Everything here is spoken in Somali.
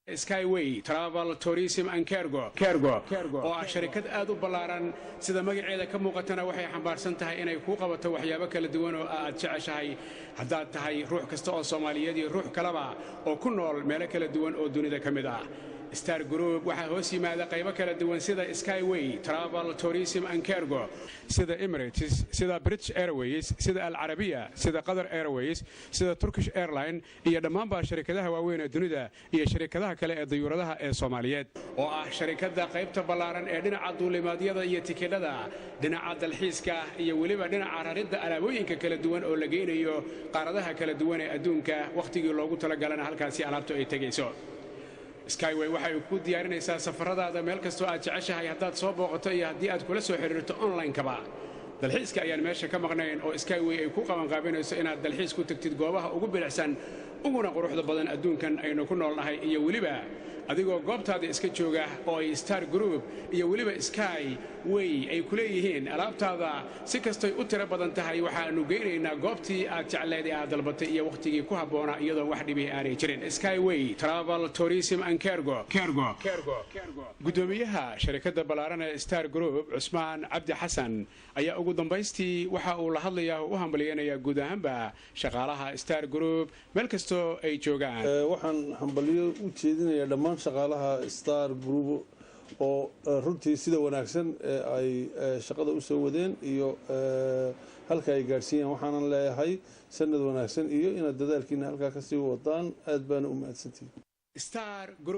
Skyway Travel Tourism and Cargo oo ah shirkad aad u ballaaran sida magaceeda ka muuqatana waxay xambaarsan tahay inay ku qabato waxyaabo kala duwan oo aad jeceshahay haddaad tahay ruux kasta oo Soomaaliyeed iyo ruux kaleba oo ku nool meelo kala duwan oo dunida ka mid ah Star Group waxa hoos yimaada qaybo kala duwan sida Skyway Travel Tourism and Cargo sida Emirates sida British Airways sida Al Arabiya sida Qatar Airways sida Turkish Airline iyo dhammaanba shirkadaha waaweyn ee dunida iyo shirkadaha kale ee dayuuradaha ee Soomaaliyeed oo ah shirkadda qaybta ballaaran ee dhinaca duulimaadyada iyo tikidhada dhinaca dalxiiska iyo waliba dhinaca raridda alaabooyinka kala duwan oo la geynayo qaaradaha kala duwan ee adduunka waqtigii loogu talagalay halkaasi alaabtu ay tagayso Skyway waxay ku diyaarinaysaa safaradaada meel kastoo aad jeceshahay haddaad soo booqato iyo haddii aad kula soo xiriirto online-kaba dalxiiska ayaan meesha ka maqnayn oo Skyway ay ku qabanqaabinayso inaad dalxiis ku tagtid goobaha ugu bilicsan uguna quruxda badan adduunkan aynu ku noolnahay iyo waliba adigoo goobtaada iska jooga oo ay Star Group iyo waliba Skyway ay ku leeyihiin alaabtaada si kastoo u tiro badan tahay waxaanu geynaynaa goobtii aad jecleed aad dalbatay iyo waqtigii ku habboona iyadoo wax dhibi aanay jirin Skyway Travel Tourism and Cargo gudoomiyaha shirkadda ballaaran ee Star Group Cusmaan Cabdi Xasan ayaa ugu dambeystii waxa uu la hadlayaa oo u hambalyeynaya guud ahaanba shaqaalaha Star Group meel kastoo ay joogaan waxaan hambalyo u jeedinayaa dhammaan shaqaalaha Star Group oo runtii sida wanaagsan ay shaqada u soo wadeen iyo halka ay gaarsiiyeen waxaan leeyahay sanad wanaagsan iyo inaad dadaalkiina halka ka sii wadaan aad baan u mahadsantihiin Star Group